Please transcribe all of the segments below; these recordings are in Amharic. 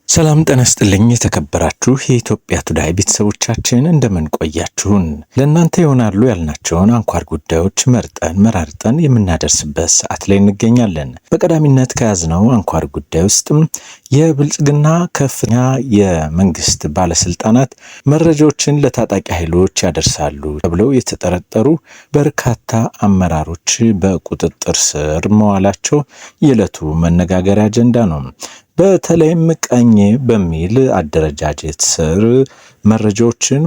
ሰላም ጤና ይስጥልኝ የተከበራችሁ የኢትዮጵያ ቱዴይ ቤተሰቦቻችን እንደምን ቆያችሁን? ለእናንተ ይሆናሉ ያልናቸውን አንኳር ጉዳዮች መራርጠን የምናደርስበት ሰዓት ላይ እንገኛለን። በቀዳሚነት ከያዝነው አንኳር ጉዳይ ውስጥም የብልጽግና ከፍተኛ የመንግስት ባለስልጣናት መረጃዎችን ለታጣቂ ኃይሎች ያደርሳሉ ተብለው የተጠረጠሩ በርካታ አመራሮች በቁጥጥር ስር መዋላቸው የዕለቱ መነጋገሪያ አጀንዳ ነው። በተለይም ቀኝ በሚል አደረጃጀት ስር መረጃዎችን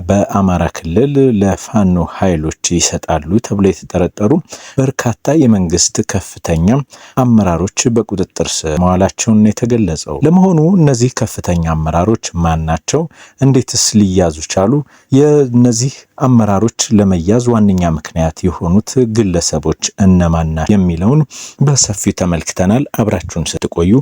በአማራ ክልል ለፋኖ ኃይሎች ይሰጣሉ ተብሎ የተጠረጠሩ በርካታ የመንግስት ከፍተኛ አመራሮች በቁጥጥር ስር መዋላቸውን የተገለጸው። ለመሆኑ እነዚህ ከፍተኛ አመራሮች ማን ናቸው? እንዴትስ ሊያዙ ቻሉ? የእነዚህ አመራሮች ለመያዝ ዋነኛ ምክንያት የሆኑት ግለሰቦች እነማን ናቸው የሚለውን በሰፊው ተመልክተናል። አብራችሁን ስትቆዩ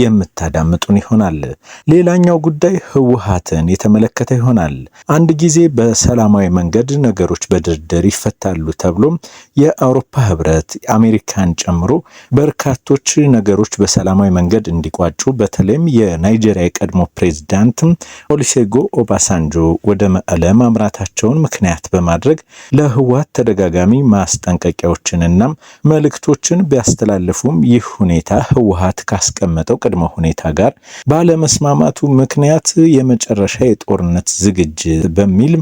የምታዳምጡን ይሆናል። ሌላኛው ጉዳይ ህወሓትን የተመለከተ ይሆናል። አንድ ጊዜ በሰላማዊ መንገድ ነገሮች በድርድር ይፈታሉ ተብሎም የአውሮፓ ህብረት አሜሪካን ጨምሮ በርካቶች ነገሮች በሰላማዊ መንገድ እንዲቋጩ በተለይም የናይጄሪያ የቀድሞ ፕሬዝዳንት ኦሉሴጉን ኦባሳንጆ ወደ መቀለ ማምራታቸውን ምክንያት በማድረግ ለህወሓት ተደጋጋሚ ማስጠንቀቂያዎችንና መልእክቶችን ቢያስተላልፉም ይህ ሁኔታ ህወሓት ካስቀመጠው ቅድመ ሁኔታ ጋር ባለመስማማቱ ምክንያት የመጨረሻ የጦርነት ዝግጅት በሚል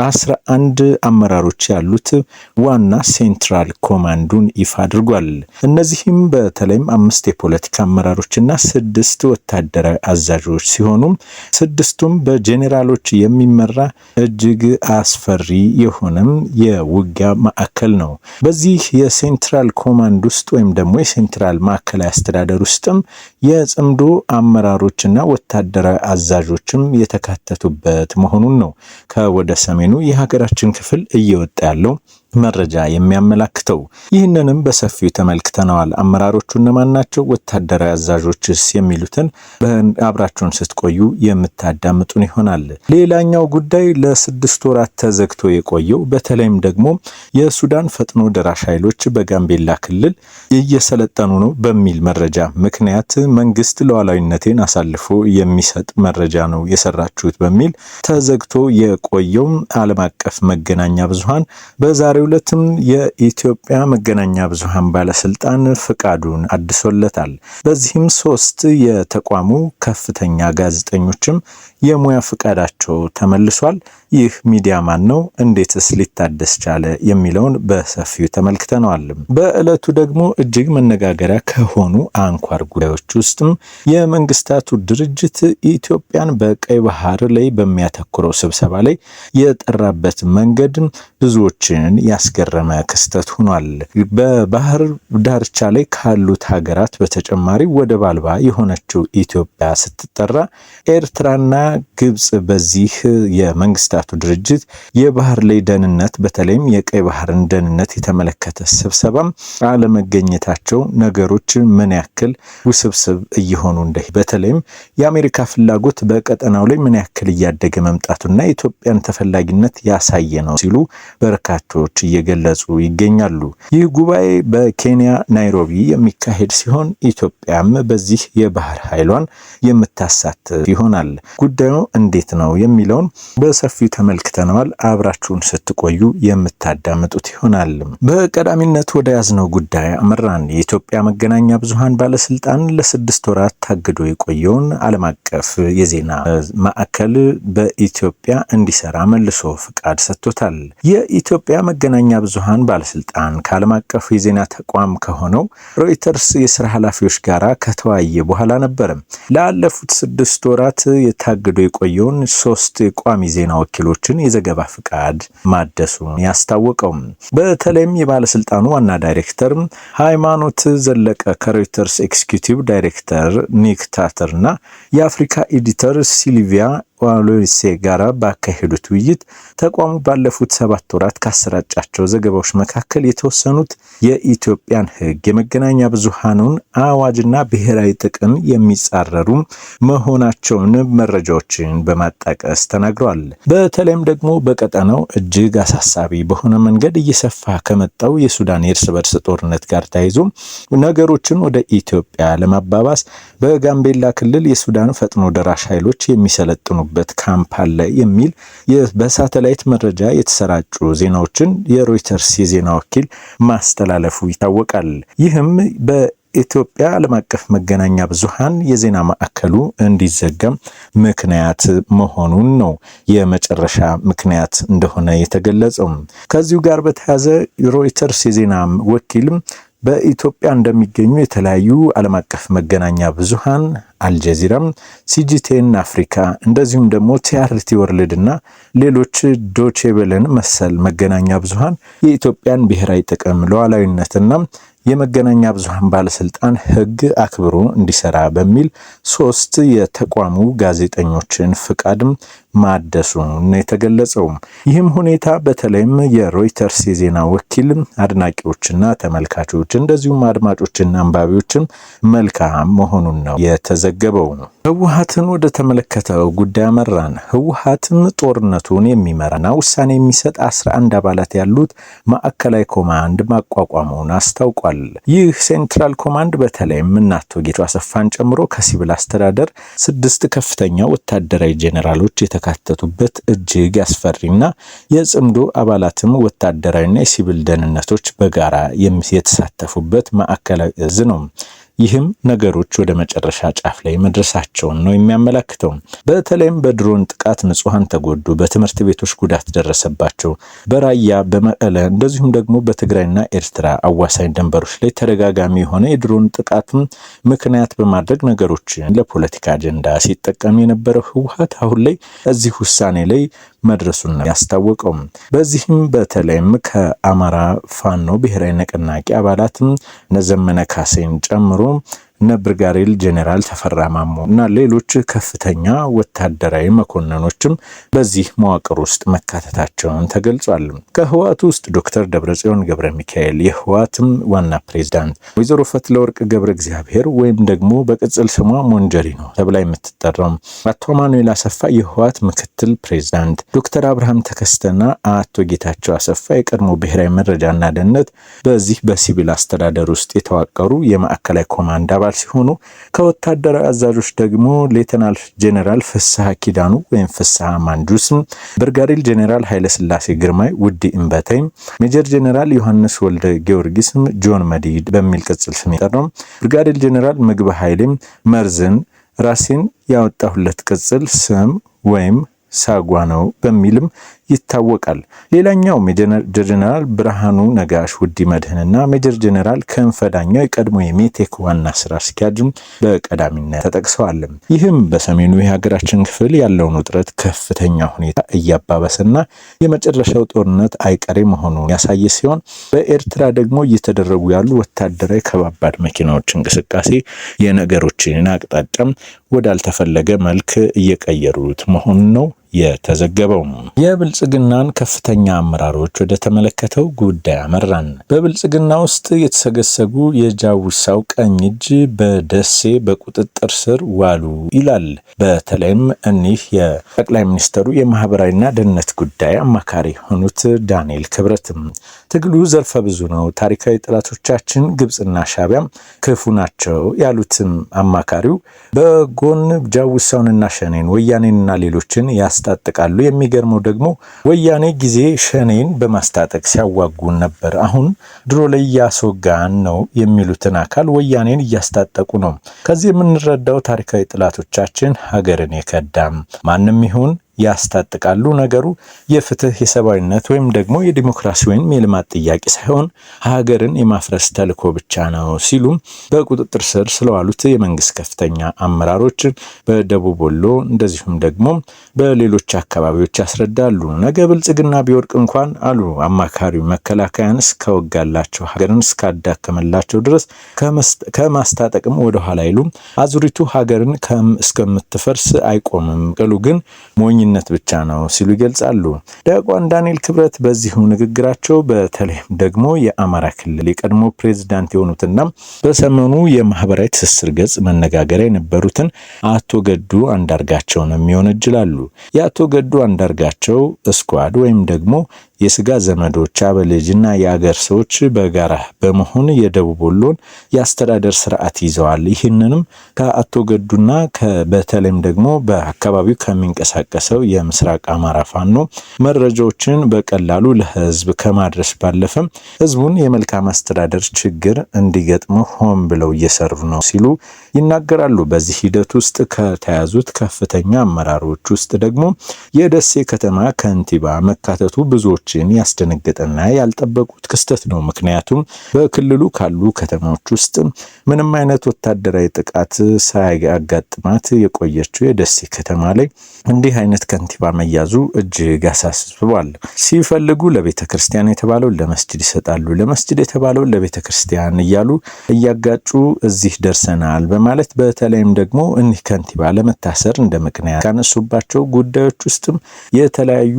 11 አመራሮች ያሉት ዋና ሴንትራል ኮማንዱን ይፋ አድርጓል። እነዚህም በተለይም 5 የፖለቲካ አመራሮችና 6 ወታደራዊ አዛዦች ሲሆኑ 6ቱም በጄኔራሎች የሚመራ እጅግ አስፈሪ የሆነም የውጊያ ማዕከል ነው። በዚህ የሴንትራል ኮማንድ ውስጥ ወይም ደግሞ የሴንትራል ማዕከላዊ አስተዳደር ውስጥም የጽምዶ አመራሮችና ወታደራዊ አዛዦችም የተካተቱበት መሆኑን ነው ከወደ ሰሜኑ የሀገራችን ክፍል እየወጣ ያለው መረጃ የሚያመላክተው። ይህንንም በሰፊው ተመልክተናል። አመራሮቹ እነማን ናቸው? ወታደራዊ አዛዦችስ? የሚሉትን አብራችሁን ስትቆዩ የምታዳምጡን ይሆናል። ሌላኛው ጉዳይ ለ6 ወራት ተዘግቶ የቆየው በተለይም ደግሞ የሱዳን ፈጥኖ ደራሽ ኃይሎች በጋምቤላ ክልል እየሰለጠኑ ነው በሚል መረጃ ምክንያት መንግስት ሉዓላዊነቴን አሳልፎ የሚሰጥ መረጃ ነው የሰራችሁት በሚል ተዘግቶ የቆየው ዓለም አቀፍ መገናኛ ብዙሃን በዛሬው ዕለትም የኢትዮጵያ መገናኛ ብዙሃን ባለስልጣን ፍቃዱን አድሶለታል። በዚህም 3 የተቋሙ ከፍተኛ ጋዜጠኞችም የሙያ ፍቃዳቸው ተመልሷል። ይህ ሚዲያ ማን ነው? እንዴትስ ሊታደስ ቻለ? የሚለውን በሰፊው ተመልክተናል። በዕለቱ ደግሞ እጅግ መነጋገሪያ ከሆኑ አንኳር ጉዳዮች ውስጥም የመንግስታቱ ድርጅት ኢትዮጵያን በቀይ ባህር ላይ በሚያተኩረው ስብሰባ ላይ የጠራበት መንገድ ብዙዎችን ያስገረመ ክስተት ሆኗል። በባህር ዳርቻ ላይ ካሉት ሀገራት በተጨማሪ ወደብ አልባ የሆነችው ኢትዮጵያ ስትጠራ ኤርትራና ግብጽ በዚህ የመንግስታቱ ድርጅት የባህር ላይ ደህንነት በተለይም የቀይ ባህርን ደህንነት የተመለከተ ስብሰባም አለመገኘታቸው ነገሮች ምን ያክል ውስብስብ እየሆኑ በተለይም የአሜሪካ ፍላጎት በቀጠናው ላይ ምን ያክል እያደገ መምጣቱና የኢትዮጵያን ተፈላጊነት ያሳየ ነው ሲሉ በርካቶች እየገለጹ ይገኛሉ። ይህ ጉባኤ በኬንያ ናይሮቢ የሚካሄድ ሲሆን ኢትዮጵያም በዚህ የባህር ኃይሏን የምታሳትፍ ይሆናል። ጉዳዩ እንዴት ነው የሚለውን በሰፊው ተመልክተናል። አብራችሁን ስትቆዩ የምታዳምጡት ይሆናል። በቀዳሚነት ወደ ያዝነው ጉዳይ አመራን። የኢትዮጵያ መገናኛ ብዙሃን ባለስልጣን ለ6 ወራት ታግዶ የቆየውን ዓለም አቀፍ የዜና ማዕከል በኢትዮጵያ እንዲሰራ መልሶ ፍቃድ ሰጥቶታል። የኢትዮጵያ መገናኛ ብዙሃን ባለስልጣን ከዓለም አቀፍ የዜና ተቋም ከሆነው ሮይተርስ የስራ ኃላፊዎች ጋር ከተወያየ በኋላ ነበር ላለፉት 6 ወራት የታግዶ የቆየውን 3 የቋሚ ዜና ወኪሎችን የዘገባ ፍቃድ ማደሱን ያስታወቀው። በተለይም የባለስልጣኑ ዋና ዳይሬክተር ሃይማኖት ዘለቀ ከሮይተርስ ኤክስኪዩቲቭ ዳይሬክተር ኒክ ታተርና የአፍሪካ ኤዲተር ሲልቪያ ኦሉሴ ጋራ ባካሄዱት ውይይት ተቋሙ ባለፉት 7 ወራት ካሰራጫቸው ዘገባዎች መካከል የተወሰኑት የኢትዮጵያን ሕግ፣ የመገናኛ ብዙሃኑን አዋጅና ብሔራዊ ጥቅም የሚጻረሩ መሆናቸውን መረጃዎችን በማጣቀስ ተናግረዋል። በተለይም ደግሞ በቀጠናው እጅግ አሳሳቢ በሆነ መንገድ እየሰፋ ከመጣው የሱዳን የእርስ በርስ ጦርነት ጋር ተያይዞ ነገሮችን ወደ ኢትዮጵያ ለማባባስ በጋምቤላ ክልል የሱዳን ፈጥኖ ደራሽ ኃይሎች የሚሰለጥኑበት ካምፕ አለ የሚል በሳተላይት መረጃ የተሰራጩ ዜናዎችን የሮይተርስ የዜና ወኪል ማስተላለፉ ይታወቃል። ይህም በኢትዮጵያ ዓለም አቀፍ መገናኛ ብዙሃን የዜና ማዕከሉ እንዲዘጋም ምክንያት መሆኑን ነው የመጨረሻ ምክንያት እንደሆነ የተገለጸው። ከዚሁ ጋር በተያያዘ ሮይተርስ የዜና ወኪልም በኢትዮጵያ እንደሚገኙ የተለያዩ ዓለም አቀፍ መገናኛ ብዙሃን አልጀዚራም፣ ሲጂቴን አፍሪካ እንደዚሁም ደግሞ ቲአርቲ ወርልድ እና ሌሎች ዶቼ ቬለን መሰል መገናኛ ብዙሃን የኢትዮጵያን ብሔራዊ ጥቅም ሉዓላዊነትና የመገናኛ ብዙሃን ባለስልጣን ሕግ አክብሮ እንዲሰራ በሚል 3 የተቋሙ ጋዜጠኞችን ፍቃድም ማደሱ ነው የተገለጸው። ይህም ሁኔታ በተለይም የሮይተርስ የዜና ወኪል አድናቂዎችና ተመልካቾች እንደዚሁም አድማጮችና አንባቢዎችም መልካም መሆኑን ነው የተዘገበው። ህወሓትን ወደ ተመለከተው ጉዳይ አመራን። ህወሓትም ጦርነቱን የሚመራና ውሳኔ የሚሰጥ 11 አባላት ያሉት ማዕከላዊ ኮማንድ ማቋቋሙን አስታውቋል። ይህ ሴንትራል ኮማንድ በተለይም አቶ ጌታቸው አሰፋን ጨምሮ ከሲቪል አስተዳደር 6 ከፍተኛ ወታደራዊ ጄኔራሎች የተካተቱበት እጅግ አስፈሪና የጽምዶ አባላትም ወታደራዊና የሲቪል ደህንነቶች በጋራ የተሳተፉበት ማዕከላዊ እዝ ነው። ይህም ነገሮች ወደ መጨረሻ ጫፍ ላይ መድረሳቸውን ነው የሚያመለክተው። በተለይም በድሮን ጥቃት ንጹሃን ተጎዱ፣ በትምህርት ቤቶች ጉዳት ደረሰባቸው፣ በራያ በመቀለ እንደዚሁም ደግሞ በትግራይና ኤርትራ አዋሳኝ ድንበሮች ላይ ተደጋጋሚ የሆነ የድሮን ጥቃትም ምክንያት በማድረግ ነገሮችን ለፖለቲካ አጀንዳ ሲጠቀም የነበረው ህወሓት አሁን ላይ እዚህ ውሳኔ ላይ መድረሱን ነው ያስታወቀው። በዚህም በተለይም ከአማራ ፋኖ ብሔራዊ ንቅናቄ አባላትም ነዘመነ ካሴን ጨምሮ ብርጋዴር ጄኔራል ተፈራ ማሞ እና ሌሎች ከፍተኛ ወታደራዊ መኮንኖችም በዚህ መዋቅር ውስጥ መካተታቸውን ተገልጿል። ከህወሓት ውስጥ ዶክተር ደብረጽዮን ገብረ ሚካኤል የህወሓትም ዋና ፕሬዝዳንት፣ ወይዘሮ ፈትለወርቅ ገብረ እግዚአብሔር ወይም ደግሞ በቅጽል ስሟ ሞንጀሪኖ ተብላ የምትጠራው አቶ ማኑኤል አሰፋ የህወሓት ምክትል ፕሬዝዳንት፣ ዶክተር አብርሃም ተከስተና አቶ ጌታቸው አሰፋ የቀድሞ ብሔራዊ መረጃና ደህንነት በዚህ በሲቪል አስተዳደር ውስጥ የተዋቀሩ የማዕከላዊ ኮማንድ አባል ሲሆኑ ከወታደራዊ አዛዦች ደግሞ ሌተናል ጄኔራል ፍስሐ ኪዳኑ ወይም ፍስሐ ማንጁስ፣ ብርጋዴር ጄኔራል ኃይለስላሴ ግርማይ ውዲ እምበተይ፣ ሜጀር ጄኔራል ዮሐንስ ወልደ ጊዮርጊስ ጆን መዲድ በሚል ቅጽል ስም ይጠራው፣ ብርጋዴር ጄኔራል ምግብ ኃይሌም መርዝን ራሴን ያወጣሁለት ቅጽል ስም ወይም ሳጓ ነው በሚልም ይታወቃል። ሌላኛው ሜጀር ጄኔራል ብርሃኑ ነጋሽ ውዲ መድህንና ሜጀር ጄኔራል ክንፈዳኛው የቀድሞ የሜቴክ ዋና ስራ አስኪያጅ በቀዳሚነት ተጠቅሰዋል። ይህም በሰሜኑ የሀገራችን ክፍል ያለውን ውጥረት ከፍተኛ ሁኔታ እያባበሰና የመጨረሻው ጦርነት አይቀሬ መሆኑን ያሳየ ሲሆን በኤርትራ ደግሞ እየተደረጉ ያሉ ወታደራዊ ከባባድ መኪናዎች እንቅስቃሴ የነገሮችን አቅጣጫም ወዳልተፈለገ መልክ እየቀየሩት መሆኑን ነው የተዘገበው። የብልጽግናን ከፍተኛ አመራሮች ወደ ተመለከተው ጉዳይ አመራን። በብልጽግና ውስጥ የተሰገሰጉ የጃዊሳው ቀኝ እጅ በደሴ በቁጥጥር ስር ዋሉ ይላል። በተለይም እኒህ የጠቅላይ ሚኒስትሩ የማህበራዊና ደህንነት ጉዳይ አማካሪ የሆኑት ዳንኤል ክብረትም ትግሉ ዘርፈ ብዙ ነው፣ ታሪካዊ ጠላቶቻችን ግብጽና ሻዕቢያም ክፉ ናቸው ያሉትም አማካሪው በጎን ጃዊሳውንና ሸኔን ወያኔንና ሌሎችን ያስታጥቃሉ። የሚገርመው ደግሞ ወያኔ ጊዜ ሸኔን በማስታጠቅ ሲያዋጉን ነበር፣ አሁን ድሮ ላይ ያስወጋን ነው የሚሉትን አካል ወያኔን እያስታጠቁ ነው። ከዚህ የምንረዳው ታሪካዊ ጠላቶቻችን ሀገርን የከዳም ማንም ይሁን ያስታጥቃሉ። ነገሩ የፍትህ የሰብአዊነት ወይም ደግሞ የዲሞክራሲ ወይም የልማት ጥያቄ ሳይሆን ሀገርን የማፍረስ ተልዕኮ ብቻ ነው ሲሉ በቁጥጥር ስር ስለዋሉት የመንግስት ከፍተኛ አመራሮች በደቡብ ወሎ እንደዚሁም ደግሞ በሌሎች አካባቢዎች ያስረዳሉ። ነገ ብልጽግና ቢወድቅ እንኳን አሉ አማካሪው መከላከያን እስከወጋላቸው ሀገርን እስካዳከመላቸው ድረስ ከማስታጠቅም ወደ ኋላ አይሉም። አዙሪቱ ሀገርን እስከምትፈርስ አይቆምም። ቅሉ ግን ሞኝነት ብቻ ነው ሲሉ ይገልጻሉ። ዲያቆን ዳንኤል ክብረት በዚሁ ንግግራቸው በተለይም ደግሞ የአማራ ክልል የቀድሞ ፕሬዝዳንት የሆኑትና በሰሞኑ የማህበራዊ ትስስር ገጽ መነጋገሪያ የነበሩትን አቶ ገዱ አንዳርጋቸውን የሚወነጅላሉ። የአቶ ገዱ አንዳርጋቸው ስኳድ ወይም ደግሞ የስጋ ዘመዶች አበልጅና የአገር ሰዎች በጋራ በመሆን የደቡብ ወሎን የአስተዳደር ስርዓት ይዘዋል። ይህንንም ከአቶ ገዱና በተለይም ደግሞ በአካባቢው ከሚንቀሳቀሰው የምስራቅ አማራ ፋኖ መረጃዎችን በቀላሉ ለህዝብ ከማድረስ ባለፈ ህዝቡን የመልካም አስተዳደር ችግር እንዲገጥመው ሆን ብለው እየሰሩ ነው ሲሉ ይናገራሉ። በዚህ ሂደት ውስጥ ከተያዙት ከፍተኛ አመራሮች ውስጥ ደግሞ የደሴ ከተማ ከንቲባ መካተቱ ብዙዎች ያስደነገጠና ያልጠበቁት ክስተት ነው። ምክንያቱም በክልሉ ካሉ ከተሞች ውስጥ ምንም አይነት ወታደራዊ ጥቃት ሳያጋጥማት የቆየችው የደሴ ከተማ ላይ እንዲህ አይነት ከንቲባ መያዙ እጅግ ያሳስባል። ሲፈልጉ ለቤተ ክርስቲያን የተባለውን ለመስጂድ ይሰጣሉ፣ ለመስጂድ የተባለውን ለቤተ ክርስቲያን እያሉ እያጋጩ እዚህ ደርሰናል በማለት በተለይም ደግሞ እኒህ ከንቲባ ለመታሰር እንደ ምክንያት ካነሱባቸው ጉዳዮች ውስጥም የተለያዩ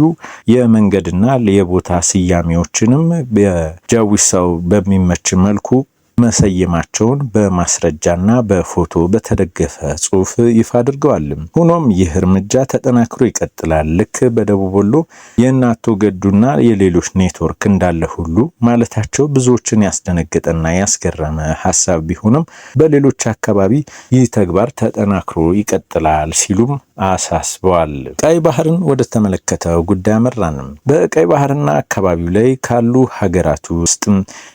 የመንገድና የቦታ ስያሜዎችንም በጃዊሳው በሚመች መልኩ መሰየማቸውን በማስረጃና በፎቶ በተደገፈ ጽሑፍ ይፋ አድርገዋል። ሆኖም ይህ እርምጃ ተጠናክሮ ይቀጥላል። ልክ በደቡብ ወሎ የአቶ ገዱና የሌሎች ኔትወርክ እንዳለ ሁሉ ማለታቸው ብዙዎችን ያስደነገጠና ያስገረመ ሐሳብ ቢሆንም በሌሎች አካባቢ ይህ ተግባር ተጠናክሮ ይቀጥላል ሲሉም አሳስበዋል። ቀይ ባህርን ወደ ተመለከተው ጉዳይ አመራንም። በቀይ ባህርና አካባቢው ላይ ካሉ ሀገራት ውስጥ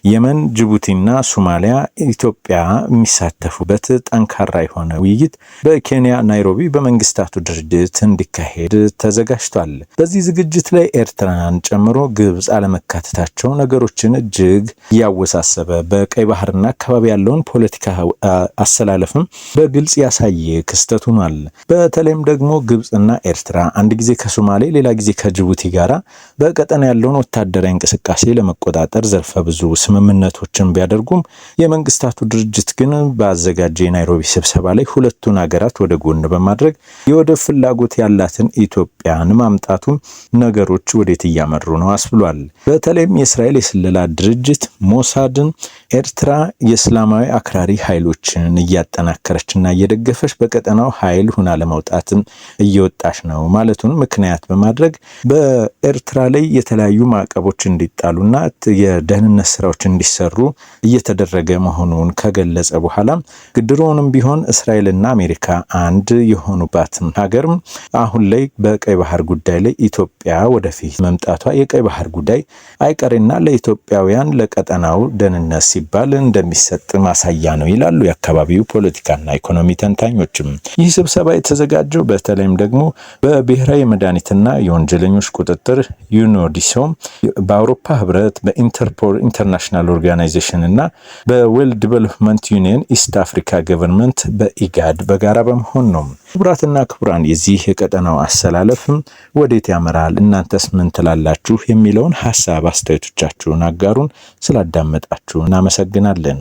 የመን፣ ጅቡቲና ሶማሊያ፣ ኢትዮጵያ የሚሳተፉበት ጠንካራ የሆነ ውይይት በኬንያ ናይሮቢ በመንግስታቱ ድርጅት እንዲካሄድ ተዘጋጅቷል። በዚህ ዝግጅት ላይ ኤርትራን ጨምሮ ግብጽ አለመካተታቸው ነገሮችን እጅግ እያወሳሰበ በቀይ ባህርና አካባቢ ያለውን ፖለቲካ አሰላለፍም በግልጽ ያሳየ ክስተት ሆኗል። በተለይም ደግሞ ግብጽና ኤርትራ አንድ ጊዜ ከሶማሌ ሌላ ጊዜ ከጅቡቲ ጋራ በቀጠና ያለውን ወታደራዊ እንቅስቃሴ ለመቆጣጠር ዘርፈ ብዙ ስምምነቶችን ቢያደርጉም የመንግስታቱ ድርጅት ግን በአዘጋጀ የናይሮቢ ስብሰባ ላይ ሁለቱን ሀገራት ወደ ጎን በማድረግ የወደብ ፍላጎት ያላትን ኢትዮጵያን ማምጣቱም ነገሮች ወዴት እያመሩ ነው አስብሏል። በተለይም የእስራኤል የስለላ ድርጅት ሞሳድን ኤርትራ የእስላማዊ አክራሪ ኃይሎችን እያጠናከረችና እየደገፈች በቀጠናው ኃይል ሁና ለመውጣት እየወጣች ነው ማለቱን ምክንያት በማድረግ በኤርትራ ላይ የተለያዩ ማዕቀቦች እንዲጣሉና የደህንነት ስራዎች እንዲሰሩ እየተደረገ መሆኑን ከገለጸ በኋላ ግድሮውንም ቢሆን እስራኤልና አሜሪካ አንድ የሆኑባትም ሀገርም አሁን ላይ በቀይ ባህር ጉዳይ ላይ ኢትዮጵያ ወደፊት መምጣቷ የቀይ ባህር ጉዳይ አይቀሬና ለኢትዮጵያውያን ለቀጠናው ደህንነት ሲባል እንደሚሰጥ ማሳያ ነው ይላሉ የአካባቢው ፖለቲካና ኢኮኖሚ ተንታኞችም። ይህ ስብሰባ የተዘጋጀው በተለይም ደግሞ በብሔራዊ መድኃኒትና የወንጀለኞች ቁጥጥር ዩኖዲሶ፣ በአውሮፓ ህብረት፣ በኢንተርፖል ኢንተርናሽናል ኦርጋናይዜሽን እና በዌልድ ዲቨሎፕመንት ዩኒየን ኢስት አፍሪካ ገቨርንመንት በኢጋድ በጋራ በመሆን ነው። ክቡራትና ክቡራን የዚህ የቀጠናው አሰላለፍም ወዴት ያመራል? እናንተስ ምን ትላላችሁ? የሚለውን ሐሳብ አስተያየቶቻችሁን አጋሩን። ስላዳመጣችሁ እናመሰግናለን።